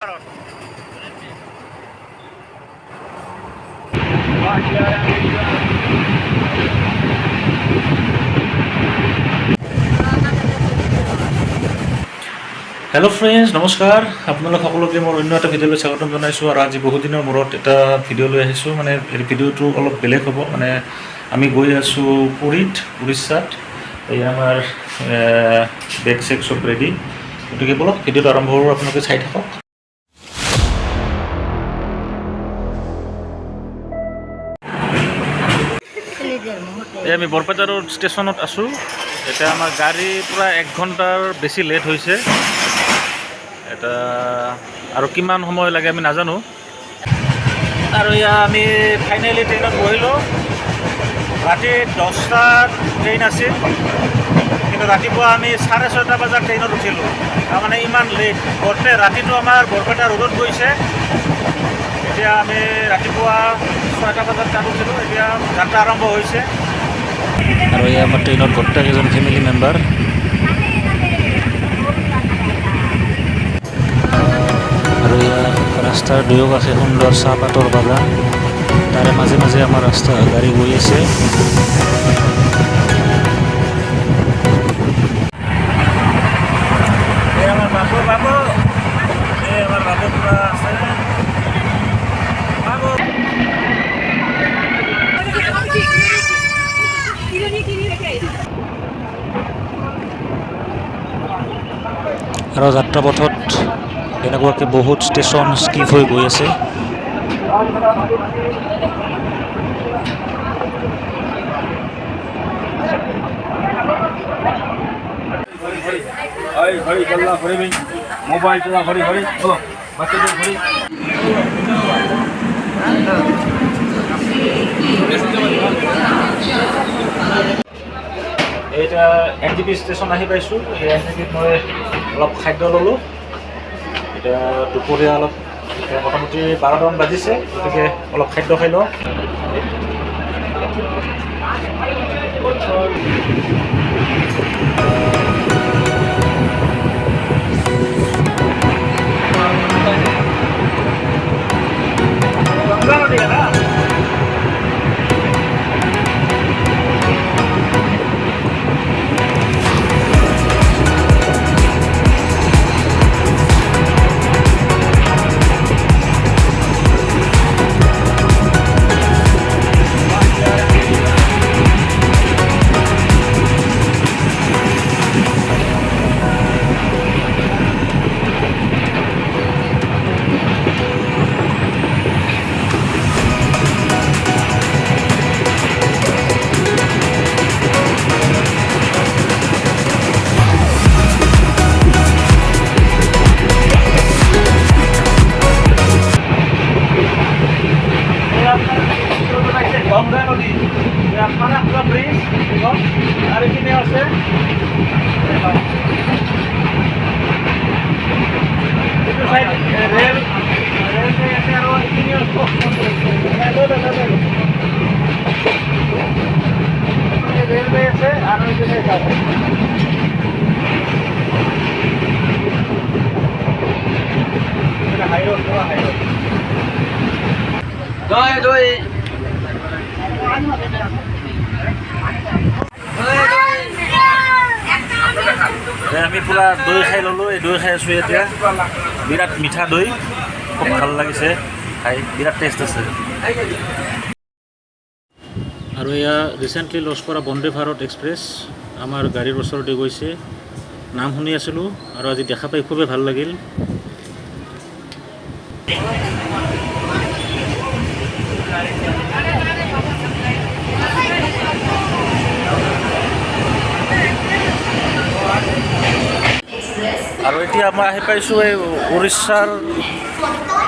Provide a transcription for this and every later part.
Hello' friends, নমস্কাৰ। আপোনালোক সকলোকে মোৰ অন্য এটা ভিডিঅ'লৈ স্বাগতম জনাইছোঁ। আৰু আজি বহুদিনৰ মূৰত এটা ভিডিঅ' লৈ আহিছোঁ। মানে এই ভিডিঅ'টো অলপ বেলেগ হ'ব। মানে আমি গৈ আছোঁ পুৰীত, উৰিষ্যাত। এই আমাৰ বেগ চেগ চব ৰেডি। গতিকে বলক ভিডিঅ'টো আৰম্ভ কৰোঁ, আপোনালোকে চাই থাকক। এই আমি বৰপেটা ৰোড ষ্টেচনত আছোঁ। এতিয়া আমাৰ গাড়ী পূৰা 1 ঘণ্টাৰ বেছি লেট হৈছে। এটা আৰু কিমান সময় লাগে আমি নাজানো। আৰু এয়া আমি ফাইনেলি ট্ৰেইনত বহিলোঁ। ৰাতি 10টাত ট্ৰেইন আছিল, কিন্তু ৰাতিপুৱা আমি 6:30 বজাত ট্ৰেইনত উঠিলোঁ। তাৰমানে ইমান লেট। গোটেই ৰাতিটো আমাৰ বৰপেটা ৰোডত গৈছে। এতিয়া আমি ৰাতিপুৱা 6টা বজাত তাত উঠিলোঁ। এতিয়া যাত্ৰা আৰম্ভ হৈছে। আৰু এয়া আমাৰ ট্ৰেইনত গোটেইকেইজন ফেমিলি মেম্বাৰ। আৰু এয়া ৰাস্তাৰ দুয়োকাষে সুন্দৰ চাহপাতৰ বাগান। তাৰে মাজে মাজে আমাৰ ৰাস্তা গাড়ী গৈ আছে। আমাৰ বাবু আমাৰ বাবু পুৰা আছে। বাবু আৰু যাত্ৰাপথত এনেকুৱাকৈ বহুত ষ্টেচন স্কিপ হৈ গৈ আছে। মোবাইল চলা ঘড়ি এতিয়া NJP ষ্টেচন আহি পাইছোঁ। এই NJPত মই অলপ খাদ্য ল'লোঁ। এতিয়া দুপৰীয়া অলপ মোটামুটি 12টামান বাজিছে, গতিকে অলপ খাদ্য খাই লওঁ। গংগা নদী, ফারাক্কা ব্রিজ এবং আর এখানে আছে রেল আছে। আরো এখানে রেলওয়ে আছে। আর এখানে হাইরোড, হাইরোড। দই দই আমি পুৰা দৈ খাই ল'লোঁ। এই দৈ খাই আছোঁ এতিয়া। বিৰাট মিঠা দৈ, খুব ভাল লাগিছে খাই, বিৰাট টেষ্ট আছে। আৰু এয়া ৰিচেণ্টলি লঞ্চ কৰা বন্দে ভাৰত এক্সপ্ৰেছ আমাৰ গাড়ীৰ ওচৰতে গৈছে। নাম শুনি আছিলোঁ আৰু আজি দেখা পাই খুবেই ভাল লাগিল। আৰু এতিয়া মই আহি পাইছোঁ এই উৰিষ্যাৰ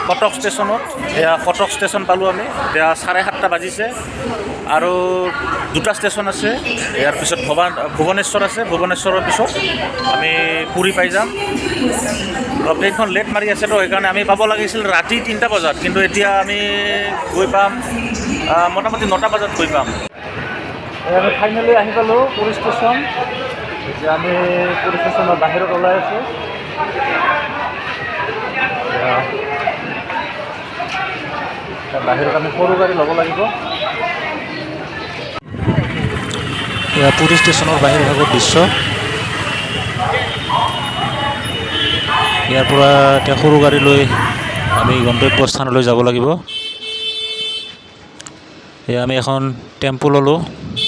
কটক ষ্টেচনত। এয়া কটক ষ্টেচন পালোঁ আমি। এতিয়া 7:30 বাজিছে আৰু 2টা ষ্টেচন আছে। ইয়াৰ পিছত ভুৱনেশ্বৰ আছে। ভুৱনেশ্বৰৰ পিছত আমি পুৰী পাই যাম। ট্ৰেইনখন লেট মাৰি আছে তো, সেইকাৰণে আমি পাব লাগিছিল ৰাতি 3টা বজাত, কিন্তু এতিয়া আমি গৈ পাম মোটামুটি 9টা বজাত গৈ পাম। আমি ফাইনেলি আহি পালোঁ পুৰী ষ্টেচন। এতিয়া আমি পুৰী ষ্টেচনৰ বাহিৰত ওলাই আছোঁ। বাহিৰত আমি সৰু গাড়ী ল'ব লাগিব। এয়া পুৰী ষ্টেচনৰ বাহিৰ ভাগৰ দৃশ্য। ইয়াৰ পৰা এতিয়া সৰু গাড়ী লৈ আমি গন্তব্য স্থানলৈ যাব লাগিব। এয়া আমি এখন টেম্পু ল'লোঁ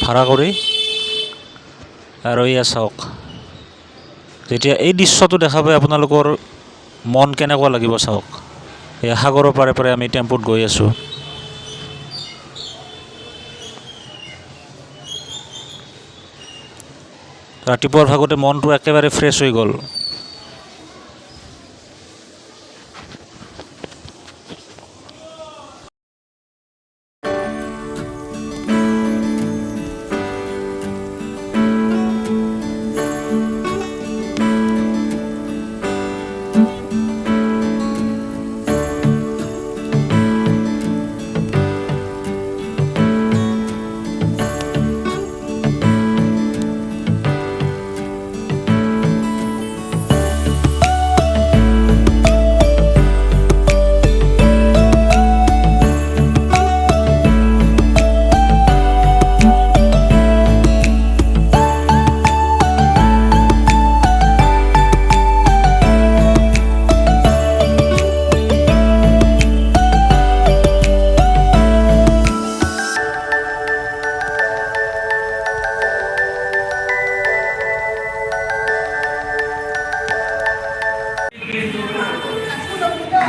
ভাড়া কৰি, আৰু এয়া চাওক, যেতিয়া এই দৃশ্যটো দেখা পাই আপোনালোকৰ মন কেনেকুৱা লাগিব চাওক। এয়া সাগৰৰ পাৰে পাৰে আমি টেম্পুত গৈ আছোঁ। ৰাতিপুৱাৰ ভাগতে মনটো একেবাৰে ফ্ৰেছ হৈ গ'ল।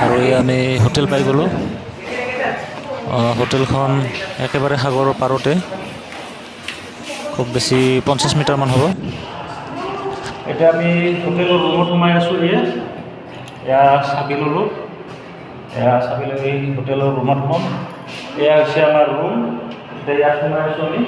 আৰু এই আমি হোটেল পাই গ'লোঁ। হোটেলখন একেবাৰে সাগৰৰ পাৰতে, খুব বেছি 50 মিটাৰমান হ'ব। এতিয়া আমি হোটেলৰ ৰুমত সোমাই আছোঁ। এয়া চাবি ল'লোঁ, এয়া চাবি লৈ হোটেলৰ ৰুমত সোমাম। এয়া হৈছে আমাৰ ৰুম। এতিয়া ইয়াত সোমাই আছোঁ আমি।